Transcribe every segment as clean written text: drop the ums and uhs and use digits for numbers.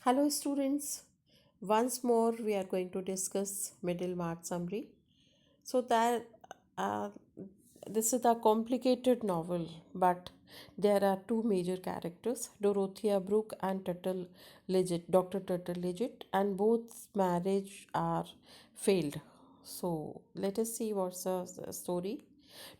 Hello, students. Once more, we are going to discuss Middlemarch summary. So that uh, this is a complicated novel, but there are two major characters: Dorothea Brooke and Tuttle Legit, Dr. Tuttle Legit, and both marriage are failed. So let us see what's the story.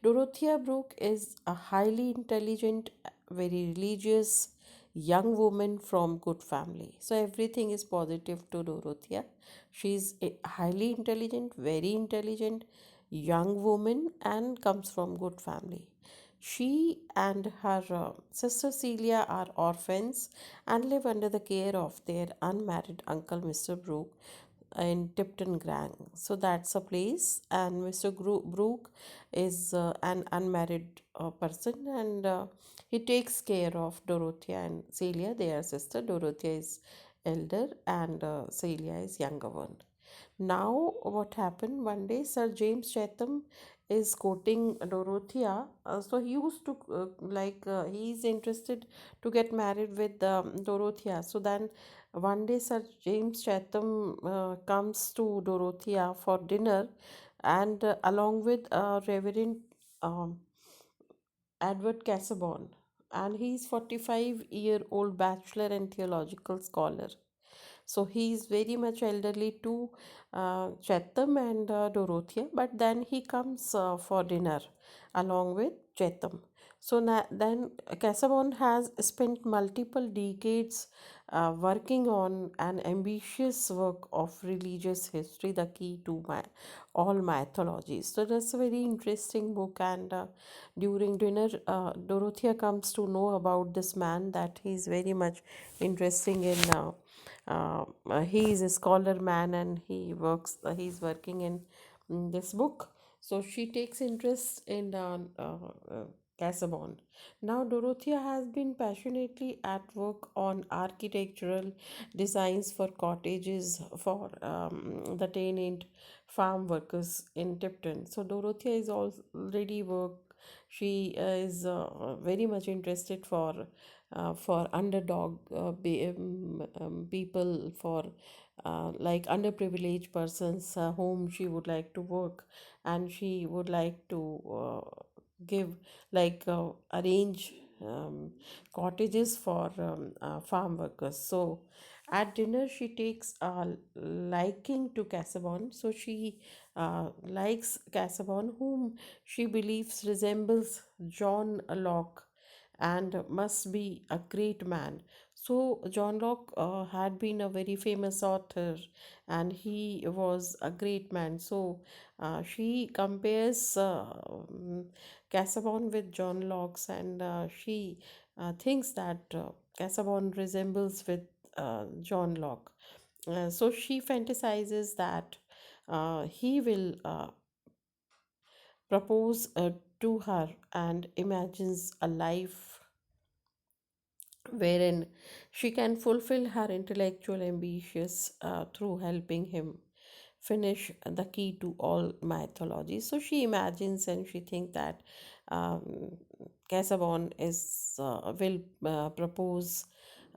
Dorothea Brooke is a highly intelligent, very religious young woman from good family. So everything is positive to Dorothea. She's a highly intelligent, very intelligent young woman and comes from good family. She and her sister Celia are orphans and live under the care of their unmarried uncle Mr. Brooke in Tipton Gang. So that's a place, and Mr. Brooke is an unmarried person, and he takes care of Dorothea and Celia. They are sister. Dorothea is elder, and Celia is younger one. Now, what happened one day? Sir James Chatham is courting Dorothea. So he used to he's interested to get married with Dorothea. So then one day, Sir James Chatham comes to Dorothea for dinner, and along with Reverend um, Edward Casaubon, and he's 45-year-old bachelor and theological scholar. So he is very much elderly to Chatham and Dorothea, but then he comes for dinner along with Chatham. So then Casaubon has spent multiple decades working on an ambitious work of religious history, the key to all mythologies. So that's a very interesting book, and during dinner, Dorothea comes to know about this man that he's very much interesting in. He is a scholar man and he's working in this book. So she takes interest in Casaubon. Now Dorothea has been passionately at work on architectural designs for cottages for the tenant farm workers in Tipton. So Dorothea is already work. She is very much interested for underdog people, for like underprivileged persons whom she would like to work, and she would like to give arrange cottages for farm workers. So at dinner she takes a liking to Casaubon. So she likes Casaubon, whom she believes resembles John Locke and must be a great man. So, John Locke had been a very famous author and he was a great man. So, she compares Casaubon with John Locke's, and she thinks that Casaubon resembles with John Locke. So, she fantasizes that he will propose to her and imagines a life wherein she can fulfill her intellectual ambitions through helping him finish the key to all mythology. So she imagines and she thinks that um, Casaubon is will propose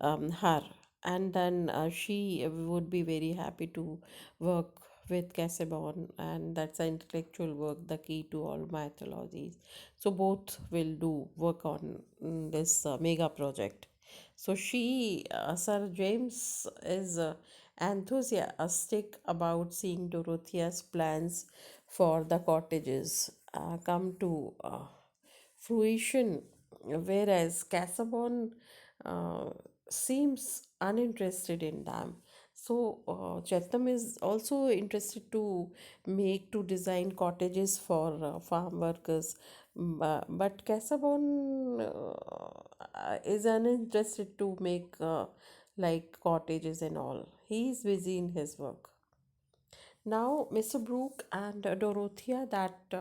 her, and then she would be very happy to work with Casaubon, and that's an intellectual work, the key to all mythologies. So both will do work on this mega project. So Sir James is enthusiastic about seeing Dorothea's plans for the cottages come to fruition, whereas Casaubon uh, seems uninterested in them. So Chatham is also interested to design cottages for farm workers. But Casaubon is uninterested to make like cottages and all. He is busy in his work. Now, Mr. Brooke and Dorothea, that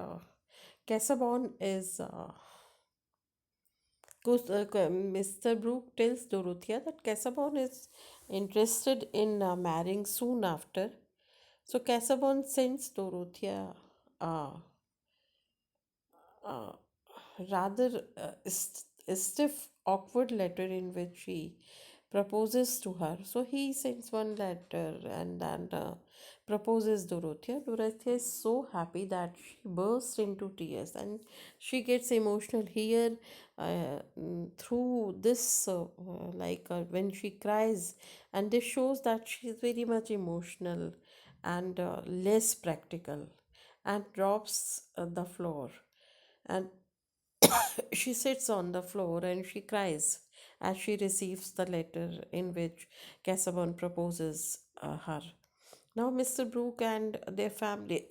Casaubon is Mr. Brooke tells Dorothea that Casaubon is interested in marrying soon after. So Casaubon sends Dorothea uh, uh, rather stiff, awkward letter in which she proposes to her. So he sends one letter and then proposes Dorothea. Dorothea is so happy that she bursts into tears and she gets emotional here through this, when she cries, and this shows that she is very much emotional and less practical, and drops the floor. And she sits on the floor and she cries as she receives the letter in which Casaubon proposes her. Now, Mr. Brooke and their family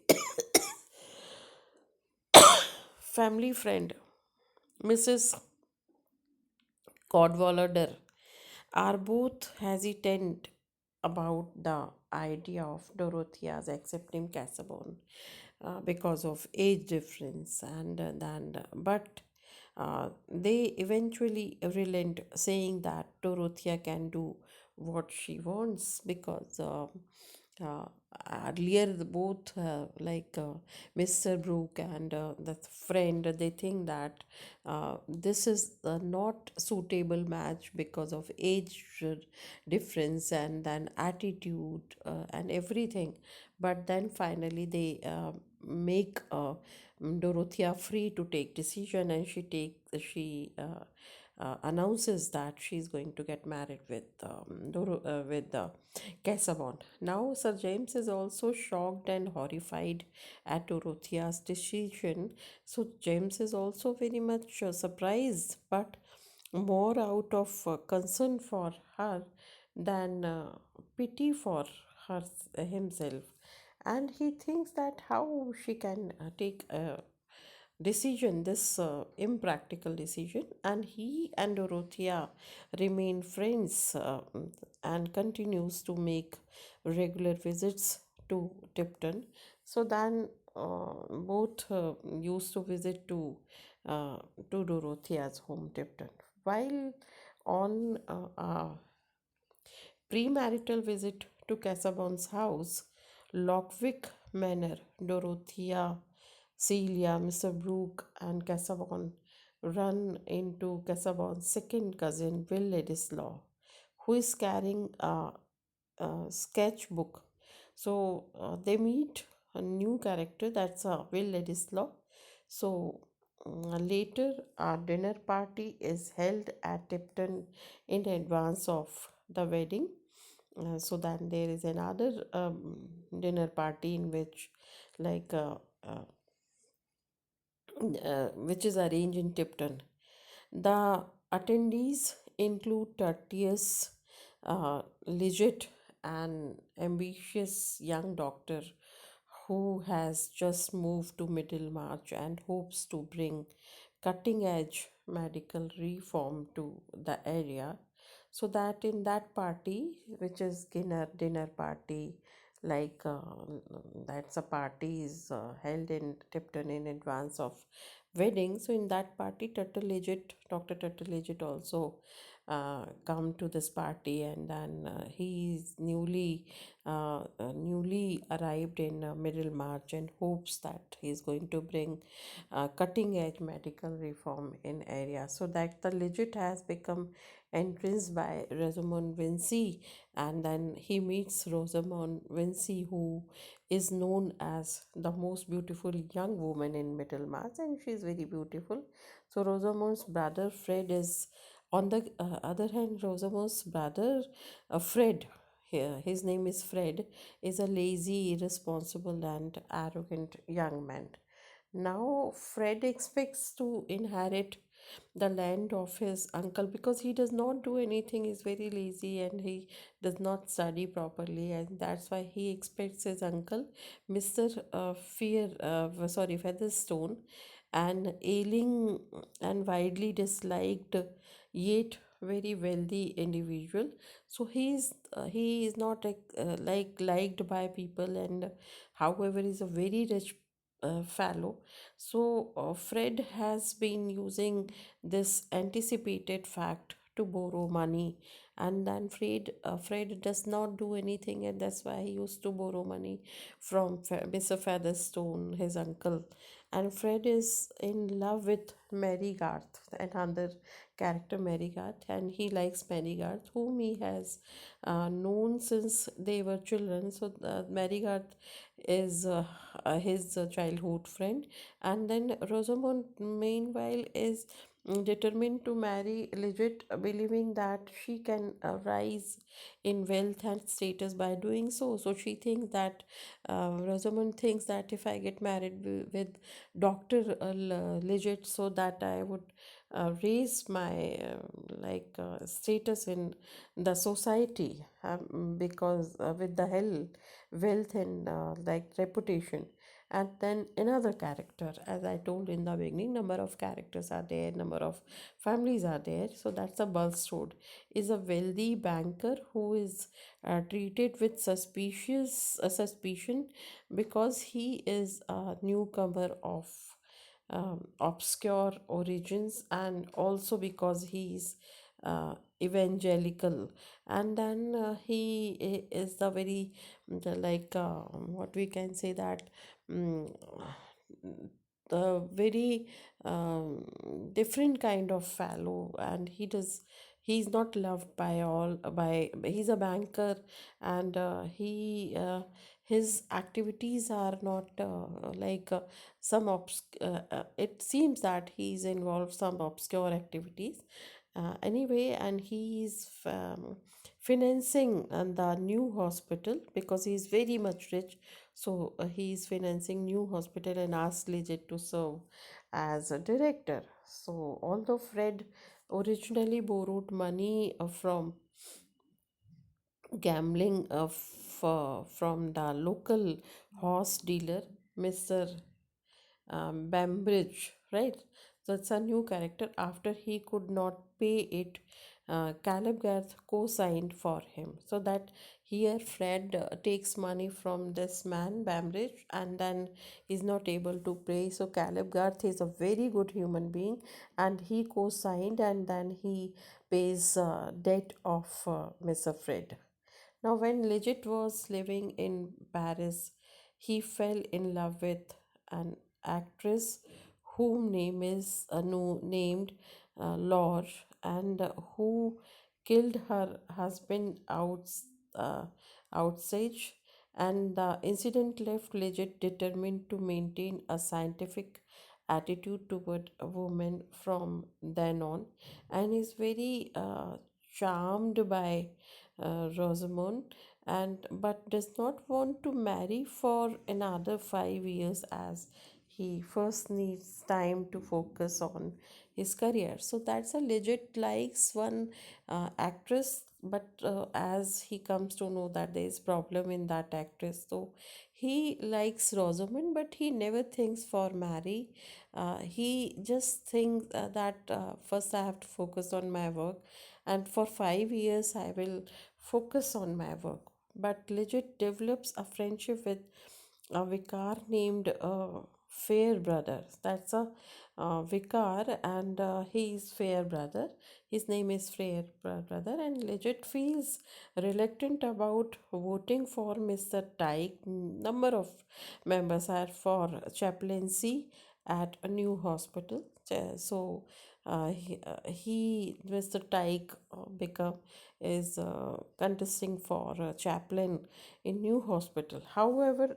friend, Mrs. Cadwallader, are both hesitant about the idea of Dorothea's accepting Casaubon because of age difference, but they eventually relent, saying that Dorothea can do what she wants because uh, earlier both Mr. Brooke and the friend, they think that this is not suitable match because of age difference and then attitude and everything. But then finally they make Dorothea free to take decision, and she announces that she's going to get married with Casaubon. Now Sir James is also shocked and horrified at Dorothea's decision. So James is also very much surprised, but more out of concern for her than pity for her himself. And he thinks that how she can take a decision, this impractical decision. And he and Dorothea remain friends and continues to make regular visits to Tipton. So then both used to visit uh, to Dorothea's home, Tipton. While on a premarital visit to Casaubon's house, Lockwick Manor, Dorothea, Celia, Mr. Brooke, and Casaubon run into Casaubon's second cousin, Will Ladislaw, who is carrying a sketchbook. So they meet a new character, that's Will Ladislaw. So later, a dinner party is held at Tipton in advance of the wedding. So then there is another dinner party in which, like, which is arranged in Tipton. The attendees include Tertius, legit and ambitious young doctor who has just moved to Middlemarch and hopes to bring cutting edge medical reform to the area. So that in that party, which is dinner party, like that's a party is held in Tipton in advance of wedding. So in that party, Dr. Tuttle Legit also come to this party, and then he's newly arrived in Middlemarch and hopes that he's going to bring cutting edge medical reform in area. So that the Legit has become entranced by Rosamond Vincy, and then he meets Rosamond Vincy, who is known as the most beautiful young woman in Middlemarch, and she is very beautiful. So Rosamond's brother Fred is, on the other hand, Rosamond's brother Fred, here his name is Fred, is a lazy, irresponsible, and arrogant young man. Now Fred expects to inherit the land of his uncle because he does not do anything. He's very lazy and he does not study properly, and that's why he expects his uncle, Mr. Featherstone, an ailing and widely disliked yet very wealthy individual. So he is not liked by people, and however is a very rich fellow. So Fred has been using this anticipated fact to borrow money, and then Fred does not do anything, and that's why he used to borrow money from Mr. Featherstone, his uncle. And Fred is in love with Mary Garth, another character Marigat, and he likes Marigat, whom he has known since they were children. So Marigat is his childhood friend, and then Rosamond, meanwhile, is determined to marry Legit, believing that she can rise in wealth and status by doing so. So she thinks that Rosamond thinks that if I get married with Doctor Legit, so that I would raise my status in the society, because with the health, wealth, and reputation. And then another character, as I told in the beginning, number of characters are there, number of families are there. So that's a Bulstrode, is a wealthy banker who is treated with suspicion because he is a newcomer of obscure origins, and also because he's evangelical. And then is the very what we can say that um, the very different kind of fellow, and he's not loved by all. By He's a banker, and his activities are not it seems that he's involved some obscure activities anyway. And he's financing the new hospital because he's very much rich. So he's financing new hospital and asked Legit to serve as a director. So although Fred originally borrowed money from gambling from the local horse dealer, Mr. Bambridge, right? So it's a new character. After he could not pay it, Caleb Garth co-signed for him. So that here Fred takes money from this man Bambridge, and then is not able to pay. So Caleb Garth is a very good human being, and he co-signed, and then he pays debt of Mr. Fred. Now, when Legit was living in Paris, he fell in love with an actress whom name is no, named Laure, and who killed her husband uh, outside. And the incident left Legit determined to maintain a scientific attitude toward a woman from then on, and is very charmed by Rosamond, and but does not want to marry for another 5 years, as he first needs time to focus on his career. So that's a Legit likes one actress, but as he comes to know that there is problem in that actress, so he likes Rosamond, but he never thinks for marry. He just thinks that first I have to focus on my work, and for 5 years I will focus on my work. But Legit develops a friendship with a vicar named Fair Brother. That's a vicar, and he is Fair Brother. His name is Brother, and Legit feels reluctant about voting for Mr. Tyke. Number of members are for chaplaincy at a new hospital. So Mr. Tyke become is contesting for a chaplain in new hospital. However,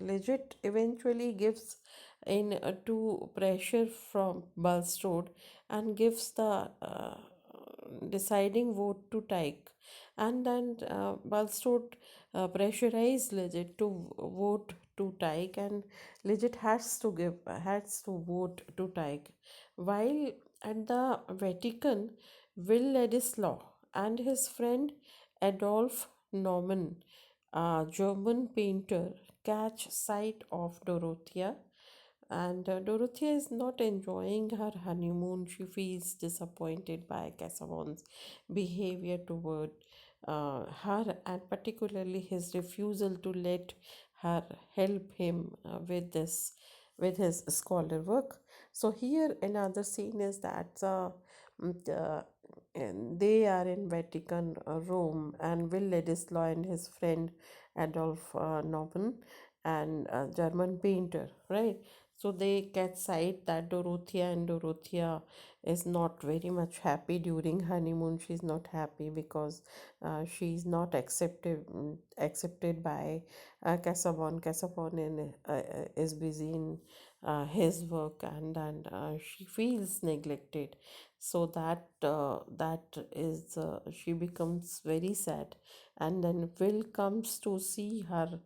Legit eventually gives in to pressure from Bulstrode and gives the deciding vote to Tyke. And then Bulstrode pressurized Legit to vote to Tyke, and Legit has to vote to Tyke. While at the Vatican, Will Ladislaw and his friend Adolf Norman, a German painter, catch sight of Dorothea, and Dorothea is not enjoying her honeymoon. She feels disappointed by Casaubon's behavior toward her, and particularly his refusal to let her help him with his scholar work. So here another scene is that and they are in Vatican, Rome, and Will Ladislaw and his friend Adolf Noben, and a German painter, right? So they get sight that Dorothea is not very much happy during honeymoon. She's not happy because she's not accepted by Casaubon. Casaubon is busy in his work, and she feels neglected. So that is she becomes very sad, and then Will comes to see her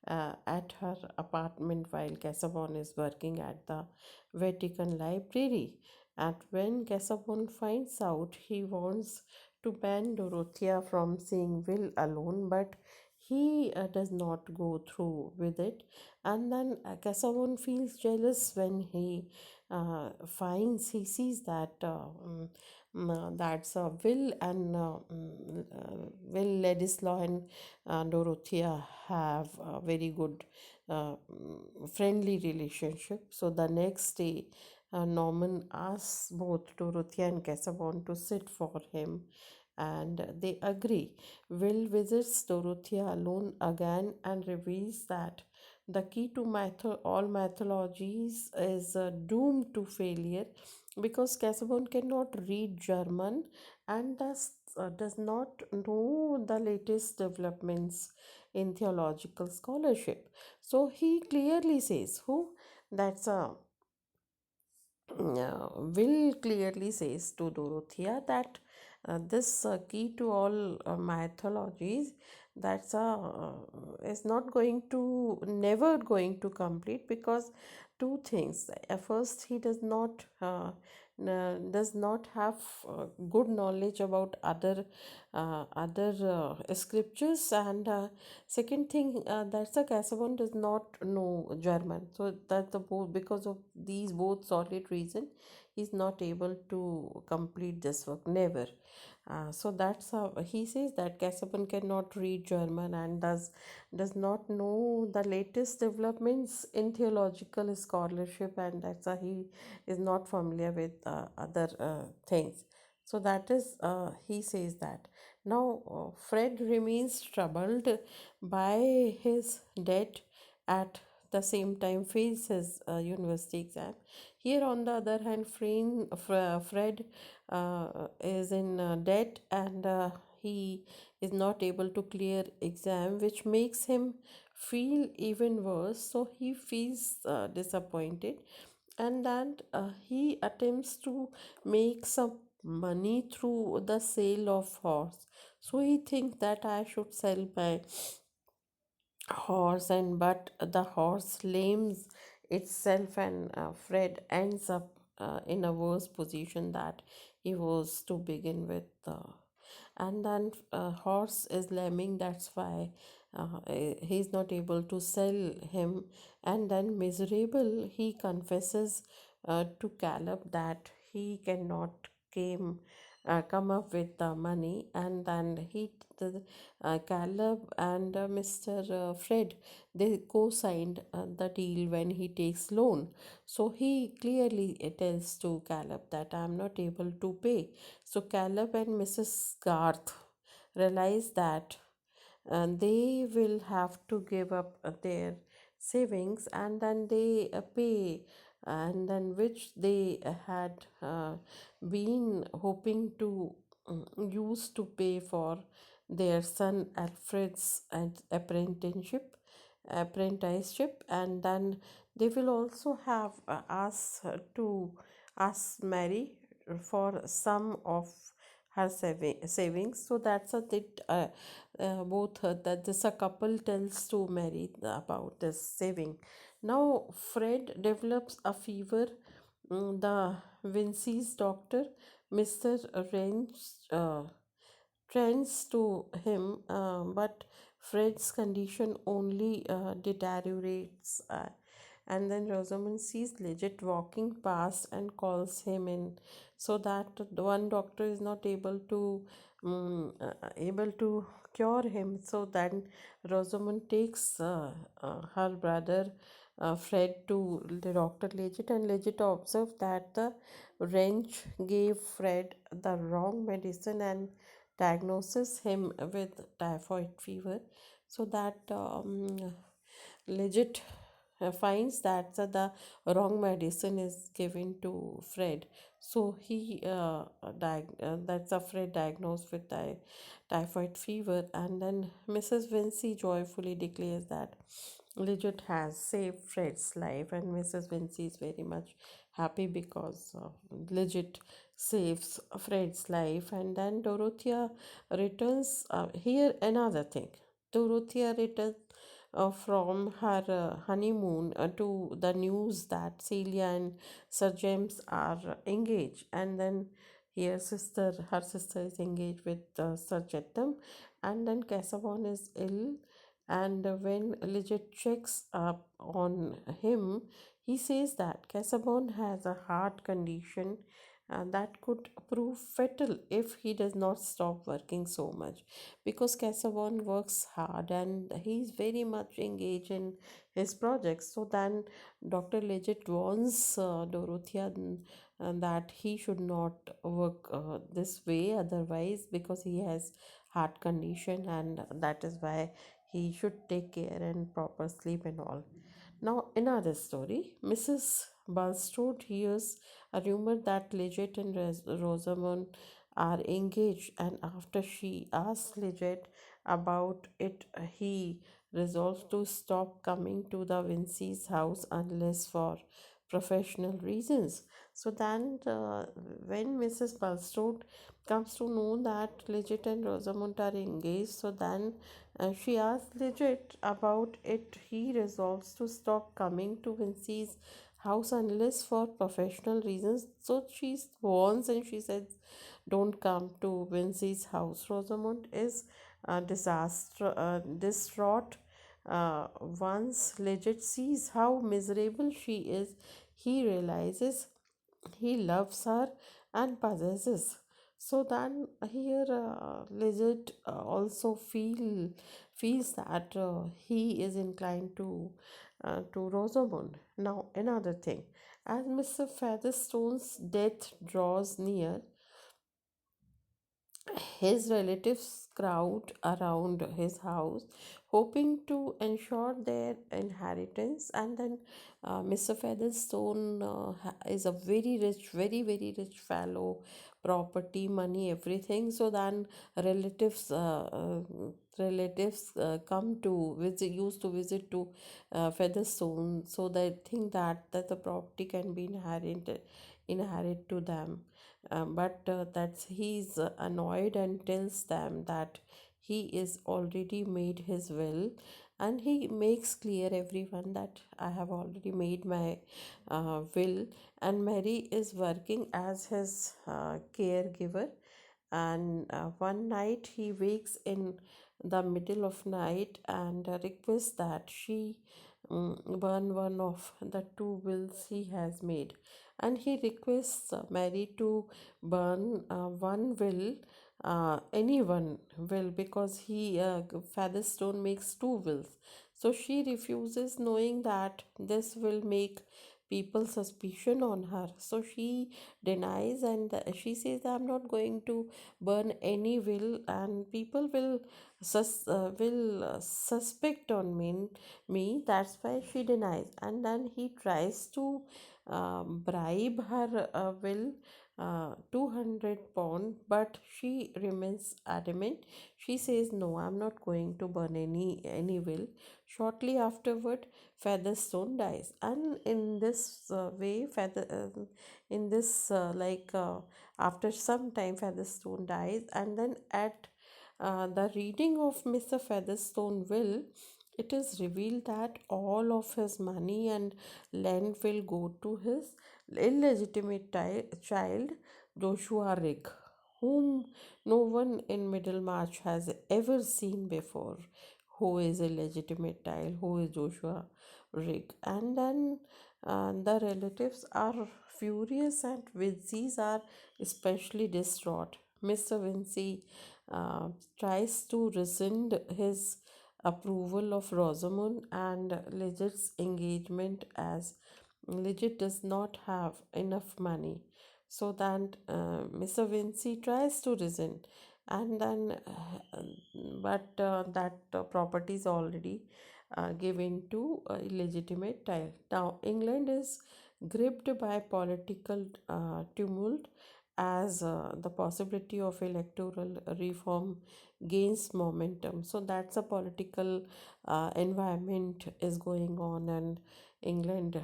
at her apartment while Casaubon is working at the Vatican Library. And when Casaubon finds out, he wants to ban Dorothea from seeing Will alone, but he does not go through with it. And then Casaubon feels jealous when he sees that that's Will Ladislaw and Dorothea have a very good friendly relationship. So the next day, Norman asks both Dorothea and Casaubon to sit for him, and they agree. Will visits Dorothea alone again and reveals that the key to all mythologies is doomed to failure because Casaubon cannot read German and thus does not know the latest developments in theological scholarship. So he clearly says, who that's a Will clearly says to Dorothea that this key to all mythologies is not going to never going to complete because two things. First, he does not have good knowledge about other scriptures, and second thing, that's the Casaubon does not know German. So that the both because of these both solid reason, he's not able to complete this work. Never. So that's how he says that Casaubon cannot read German and does not know the latest developments in theological scholarship, and that's why he is not familiar with other things. So that is he says that. Now Fred remains troubled by his debt at the same time fails his university exam. Here, on the other hand, Fred is in debt, and he is not able to clear exam, which makes him feel even worse. So he feels disappointed, and that he attempts to make some money through the sale of horse. So he thinks that I should sell my horse, and but the horse lames itself, and Fred ends up in a worse position that he was to begin with. And then horse is lambing, that's why he's not able to sell him. And then miserable, he confesses to Caleb that he cannot come up with the money, and then Caleb and Mr. Fred, they co-signed the deal when he takes loan. So he clearly tells to Caleb that I'm not able to pay. So Caleb and Mrs. Garth realize that they will have to give up their savings, and then they pay, and then which they had been hoping to use to pay for their son Alfred's apprenticeship, and then they will also have to ask Mary for some of her savings. So that's a bit both that this a couple tells to Mary about this saving. Now Fred develops a fever. The Vincey's doctor, Mr. Wrench, trends to him, but Fred's condition only deteriorates. And then Rosamund sees Legit walking past and calls him in, so that the one doctor is not able to cure him. So then Rosamund takes her brother Fred to the Dr. Legit, and Legit observed that the wrench gave Fred the wrong medicine and diagnoses him with typhoid fever. So that Legit finds that the wrong medicine is given to Fred. So that's a Fred diagnosed with typhoid fever, and then Mrs. Vinci joyfully declares that Lidget has saved Fred's life, and Mrs. Vinci is very much happy because Lidget saves Fred's life. And then Dorothea returns. Here, another thing. Dorothea returns from her honeymoon to the news that Celia and Sir James are engaged, and then her sister is engaged with Sir Chatham, and then Casaubon is ill, and when Lidget checks up on him, he says that Casaubon has a heart condition that could prove fatal if he does not stop working so much, because Casaubon works hard and he's very much engaged in his projects. So then Dr. Legit warns Dorothea that he should not work this way otherwise, because he has heart condition, and that is why he should take care and proper sleep and all. Now, another story. Mrs. Bulstrode hears a rumor that Lidget and Rosamond are engaged, and after she asks Lidget about it, he resolves to stop coming to the Vincey's house unless for professional reasons. So then, when Mrs. Bulstrode comes to know that Lidget and Rosamond are engaged, so then she asks Lidget about it. He resolves to stop coming to Vincey's house unless for professional reasons. So she warns and she says, "Don't come to Vincey's house." Rosamond is distraught. Once Lidget sees how miserable she is, he realizes he loves her and possesses. So then here Lizard also feels that he is inclined to Rosamond. Now another thing, as Mr. Featherstone's death draws near, his relatives crowd around his house, hoping to ensure their inheritance. And then Mr. Featherstone is a very rich, very, very rich fellow, property, money, everything. So then relatives. Relatives come to visit used to visit to Featherstone, so they think that the property can be inherit to them. But that's he's annoyed and tells them that he is already made his will, and he makes clear everyone that I have already made my will, and Mary is working as his caregiver. And one night he wakes in the middle of night and requests that she burn one of the two wills he has made, and he requests Mary to burn one will, any one will, because Featherstone makes two wills. So she refuses, knowing that this will make people suspicion on her. So she denies, and she says, "I'm not going to burn any will, and people will suspect on me." That's why she denies, and then he tries to bribe her will 200 pound, but she remains adamant. She says, "No, I'm not going to burn any will." Shortly afterward, Featherstone dies, and in this way, in this after some time, Featherstone dies, and then at the reading of Mr. Featherstone will, it is revealed that all of his money and land will go to his illegitimate child, Joshua Rigg, whom no one in Middlemarch has ever seen before. Who is a legitimate child? Who is Joshua Rigg? And then the relatives are furious, and Vincy's are especially distraught. Mr. Vincy uh, tries to rescind his approval of Rosamond and Lidget's engagement, as Lidget does not have enough money. So that Mr. Vinci tries to rescind, and then but that property is already given to illegitimate child. Now, England is gripped by political tumult as the possibility of electoral reform gains momentum. So that's a political environment is going on, and England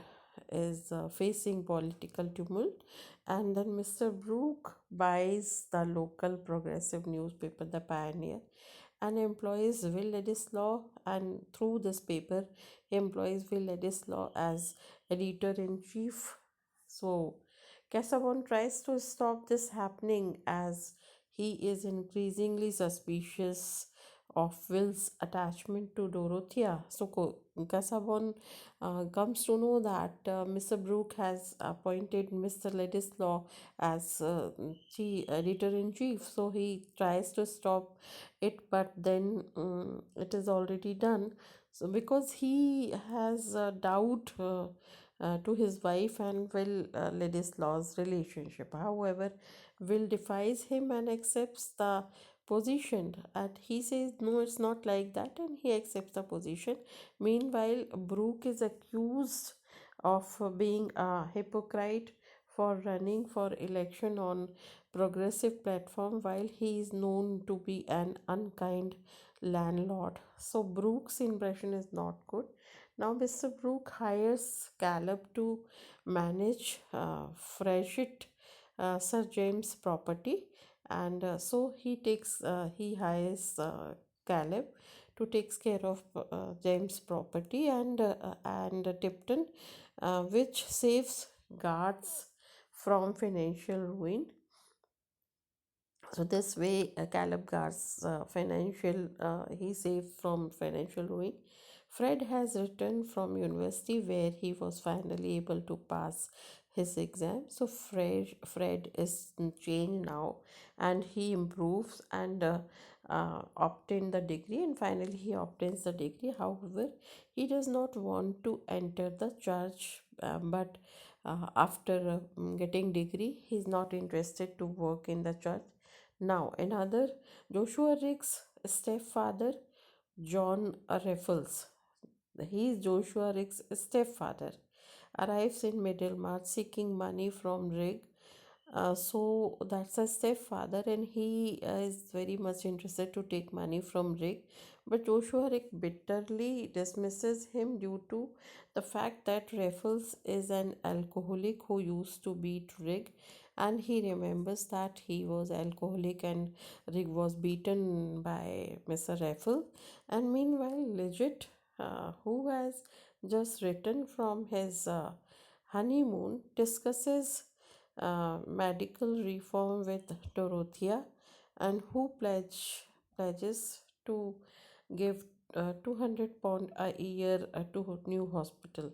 is facing political tumult. And then Mr. Brooke buys the local progressive newspaper, The Pioneer, and employs Will Ladislaw, and through this paper, he employs Will Ladislaw as editor in chief. So, Casaubon tries to stop this happening as he is increasingly suspicious of Will's attachment to Dorothea. So, Casaubon comes to know that Mr. Brooke has appointed Mr. Ladislaw as editor in chief. So, he tries to stop it, but then it is already done. So because he has a doubt to his wife and Will Ladislaw's relationship. However, Will defies him and accepts the position, and he says no, it's not like that, and he accepts the position. Meanwhile, Brooke is accused of being a hypocrite for running for election on progressive platform while he is known to be an unkind landlord. So Brooke's impression is not good. Now Mr. Brooke hires Caleb to manage Freshit Sir James property, and so he hires Caleb to takes care of James property and Tipton, which saves guards from financial ruin. So this way, Caleb Gar's he saved from financial ruin. Fred has returned from university where he was finally able to pass his exam. So Fred is changed now, and he improves and obtain the degree, and finally he obtains the degree. However, he does not want to enter the church, but after getting degree, he is not interested to work in the church. Now, another Joshua Rick's stepfather, John Raffles, he is Joshua Rick's stepfather, arrives in Middlemarch seeking money from Rick. So that's a stepfather, and he is very much interested to take money from Rick. But Joshua Rick bitterly dismisses him due to the fact that Raffles is an alcoholic who used to beat Rick, and he remembers that he was alcoholic and Rick was beaten by Mr. Raffles. And meanwhile, Legit, who has just returned from his honeymoon, discusses medical reform with Dorothea, and who pledges to give £200 a year to new hospital.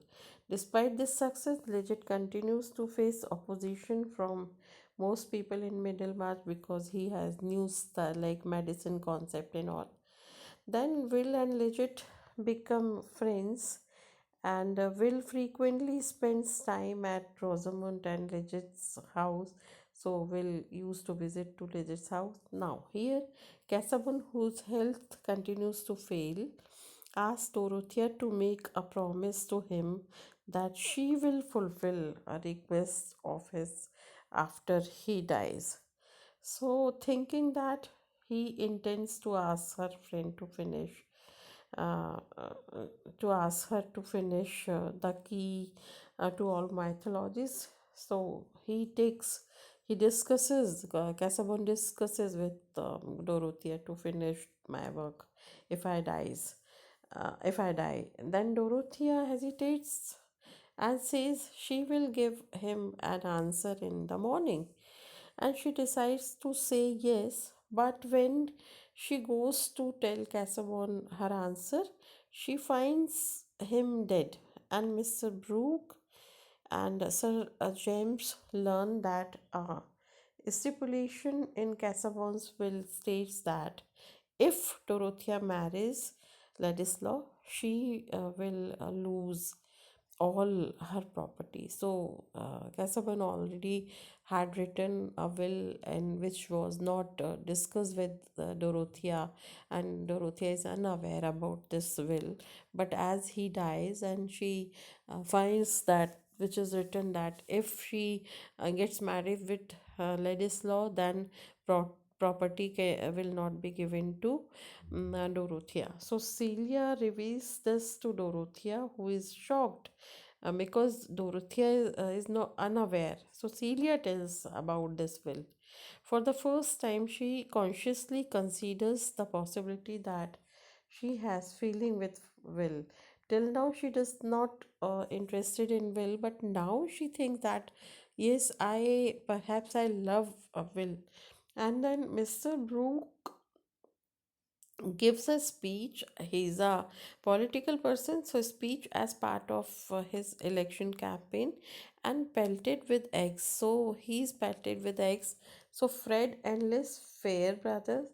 Despite this success, Legit continues to face opposition from most people in Middlemarch because he has new style like medicine concept and all. Then Will and Legit become friends, and Will frequently spends time at Rosamund and Legit's house. So Will used to visit to Legit's house. Now here, Casaubon, whose health continues to fail, asks Dorothea to make a promise to him that she will fulfill a request of his after he dies. So, thinking that he intends to ask her friend uh, uh, the key to all mythologies. So Casaubon discusses with Dorothea to finish my work if if I die. Then Dorothea hesitates and says she will give him an answer in the morning, and she decides to say yes. But when she goes to tell Casaubon her answer, she finds him dead, and Mr. Brooke and Sir James learn that stipulation in Casaubon's will states that if Dorothea marries Ladislaw, she will lose all her property. So Casaubon already had written a will, and which was not discussed with Dorothea, and Dorothea is unaware about this will. But as he dies, and she finds that which is written, that if she gets married with Ladislaw, then property will not be given to Dorothea. So Celia reveals this to Dorothea, who is shocked because Dorothea is not unaware. So Celia tells about this will. For the first time, she consciously considers the possibility that she has feeling with will. Till now, she does not interested in will, but now she thinks that yes, I perhaps I love a will. And then Mr. Brooke gives a speech. He's a political person, so speech as part of his election campaign, and pelted with eggs. So he's pelted with eggs. So Fred enlists Fair brothers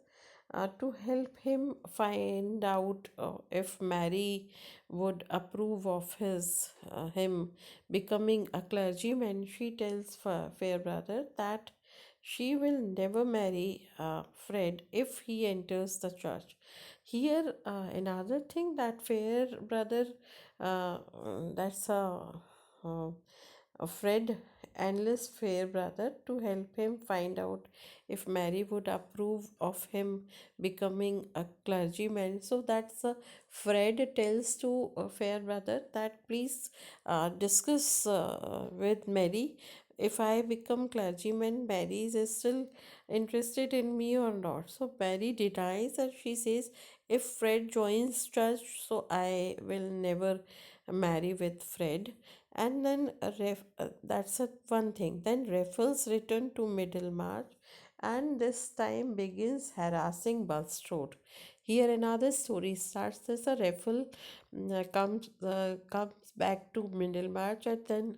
to help him find out if Mary would approve of his him becoming a clergyman. She tells Fairbrother that she will never marry Fred if he enters the church. Here, another thing that that's uh, a Fred enlists Fairbrother to help him find out if Mary would approve of him becoming a clergyman. So that's Fred tells to Fairbrother that please discuss with Mary, if I become clergyman, Mary is still interested in me or not. So Mary denies, and she says, if Fred joins church, so I will never marry with Fred. And then that's a one thing. Then Raffles returned to Middlemarch, and this time begins harassing Bulstrode. Here another story starts. There's a Raffle comes back to Middlemarch, and then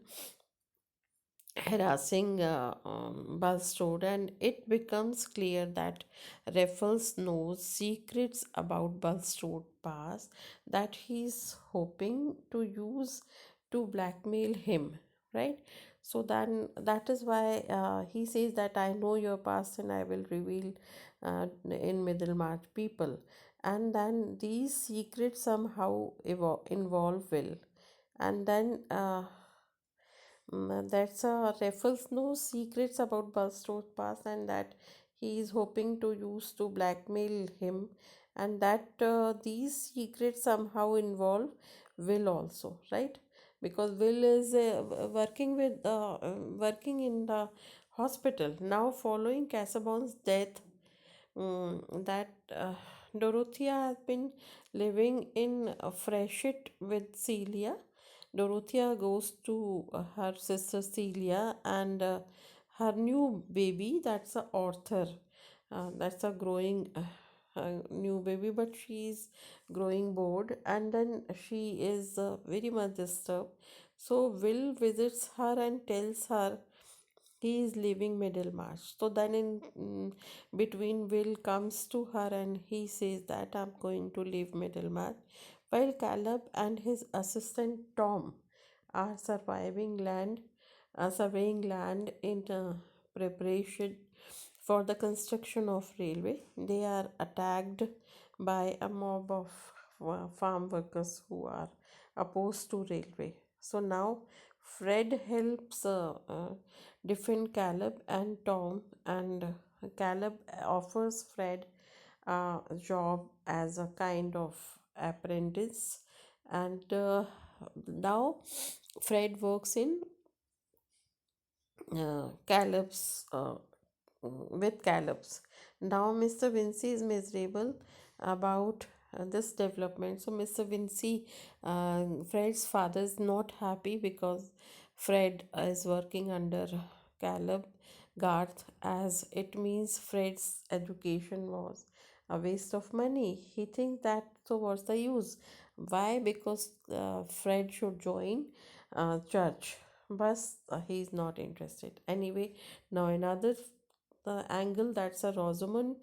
harassing Bulstrode, and it becomes clear that Raffles knows secrets about Bulstrode past that he's hoping to use to blackmail him, right? So then that is why he says that I know your past and I will reveal in Middlemarch people, and then these secrets somehow involve Will, and then that's Raffles knows secrets about Bulstrode's past, and that he is hoping to use to blackmail him, and that these secrets somehow involve Will also, right? Because Will is working in the hospital now following Casaubon's death. That Dorothea has been living in Freshett with Celia. Dorothea goes to her sister Celia, and her new baby, that's a author. That's a growing new baby, but she's growing bored, and then she is very much disturbed. So Will visits her and tells her he is leaving Middlemarch. So then in between, Will comes to her and he says that I'm going to leave Middlemarch, while Caleb and his assistant Tom are surveying land in preparation for the construction of railway. They are attacked by a mob of farm workers who are opposed to railway. So now Fred helps defend Caleb and Tom, and Caleb offers Fred a job as a kind of apprentice, and now Fred works in Caleb's with Caleb's. Now Mr. Vinci is miserable about this development. So Mr. Vinci, Fred's father, is not happy because Fred is working under Caleb Garth, as it means Fred's education was a waste of money. He thinks that, so what's the use? Why? Because Fred should join church, but he is not interested. Anyway, now another the angle that's a Rosamund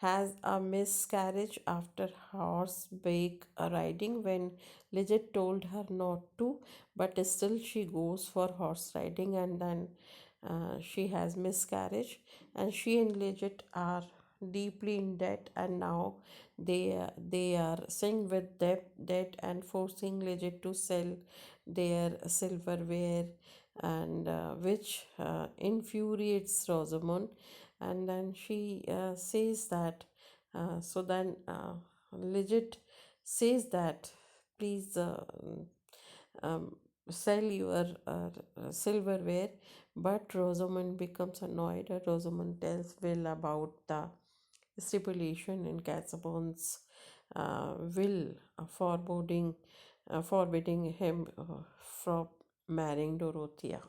has a miscarriage after horseback riding when Lidget told her not to, but still she goes for horse riding, and then she has miscarriage, and she and Lidget are deeply in debt, and now they are synced with debt and forcing Lidget to sell their silverware, and which infuriates Rosamund. And then she says that, so then Legit says that, please um, sell your silverware. But Rosamund becomes annoyed, and Rosamund tells Will about the stipulation in Casaubon's will, forbidding him from marrying Dorothea.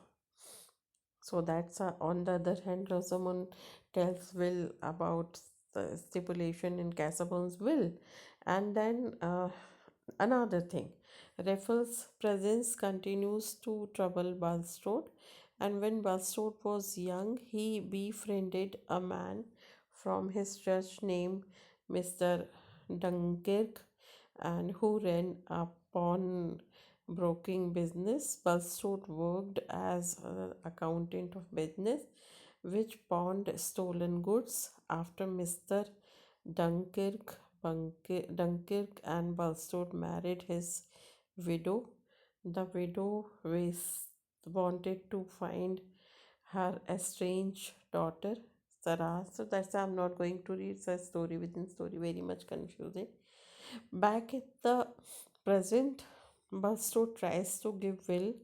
So that's on the other hand, Rosamund tells Will about the stipulation in Casaubon's will. And then another thing, Raffles' presence continues to trouble Bulstrode. And when Bulstrode was young, he befriended a man from his church named Mr. Dunkirk, and who ran a pawnbroking business. Bulstrode worked as an accountant of business, which pawned stolen goods. After Mr. Dunkirk and Bulstrode married his widow, the widow wanted to find her estranged daughter, Sarah. So that's why I'm not going to read the story within story, very much confusing. Back at the present, Bulstrode tries to give Will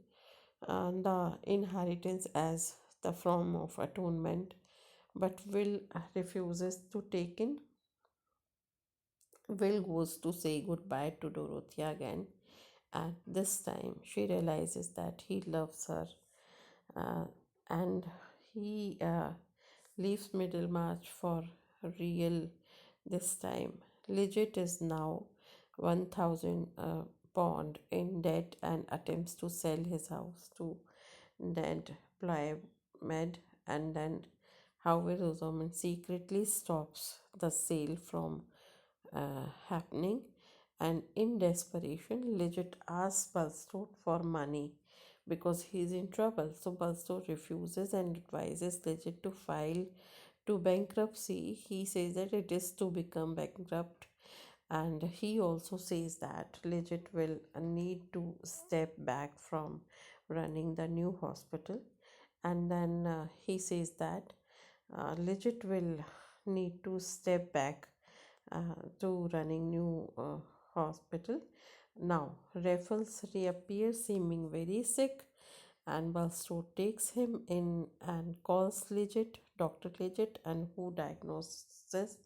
the inheritance as the form of atonement, but Will refuses to take in. Will goes to say goodbye to Dorothea again, and this time she realizes that he loves her, uh, and he leaves Middlemarch for real this time. Legit is now 1000 pound in debt and attempts to sell his house to Ned Plymed, and then however Rosamond secretly stops the sale from happening, and in desperation Legit asks Bulstrode for money because he is in trouble. So Bulstrode refuses and advises Legit to file to bankruptcy. He says that it is to become bankrupt, and he also says that Legit will need to step back from running the new hospital, and then he says that Legit will need to step back to running new hospital. Now Raffles reappears seeming very sick, and Bulstrode takes him in and calls Dr. Legit, and who diagnoses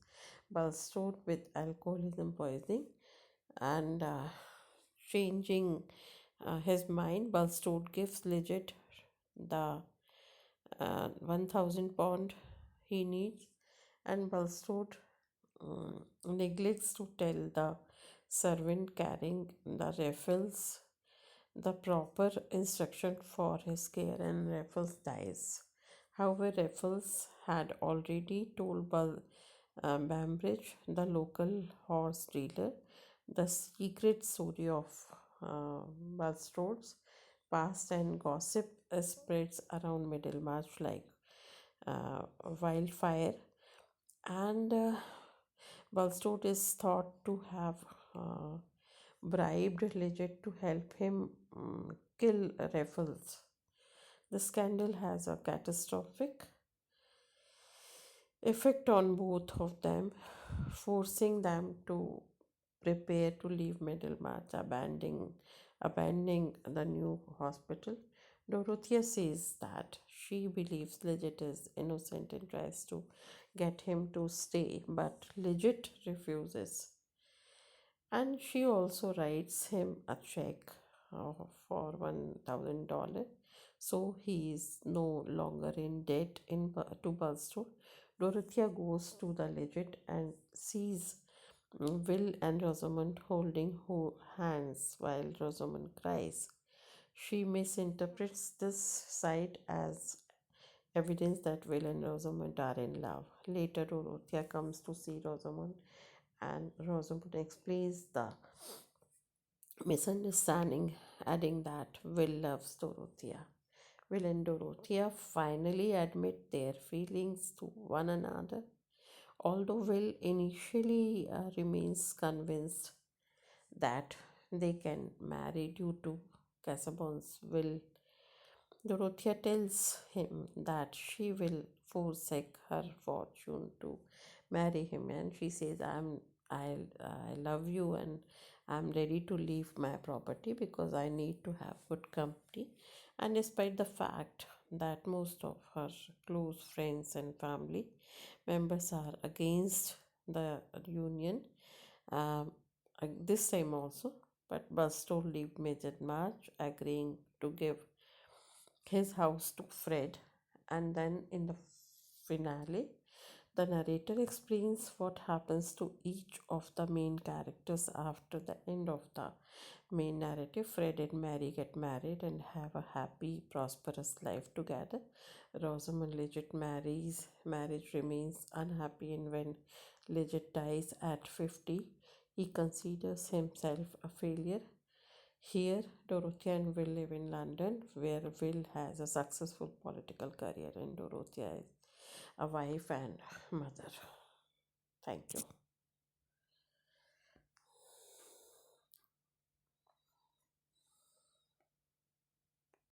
Bulstrode with alcoholism poisoning, and changing his mind, Bulstrode gives Legit the 1000 pound he needs, and Bulstrode neglects to tell the servant carrying the Raffles the proper instruction for his care, and Raffles dies. However, Raffles had already told Bambridge, the local horse dealer, the secret story of Bulstrode's past, and gossip spreads around Middlemarch like wildfire. And Bulstrode is thought to have uh, bribed Legit to help him kill Raffles. The scandal has a catastrophic effect on both of them, forcing them to prepare to leave Middlemarch, abandoning the new hospital. Dorothea says that she believes Legit is innocent and tries to get him to stay, but Legit refuses. And she also writes him a check for $1000, so he is no longer in debt to Bulstrode. Dorothea goes to the Legit and sees Will and Rosamond holding hands while Rosamond cries. She misinterprets this sight as evidence that Will and Rosamond are in love. Later, Dorothea comes to see Rosamond, and Rosamond explains the misunderstanding, adding that Will loves Dorothea. Will and Dorothea finally admit their feelings to one another, although Will initially remains convinced that they can marry due to Casaubon's will. Dorothea tells him that she will forsake her fortune to marry him, and she says, I love you, and I'm ready to leave my property because I need to have good company." And despite the fact that most of her close friends and family members are against the union, um, this time also, but Bustow leave Middlemarch, agreeing to give his house to Fred. And then in the finale, the narrator explains what happens to each of the main characters after the end of the main narrative. Fred and Mary get married and have a happy, prosperous life together. Rosamund Legit marries. Marriage remains unhappy, and when Legit dies at 50, he considers himself a failure. Here, Dorothea and Will live in London, where Will has a successful political career and Dorothea is a wife and mother. Thank you.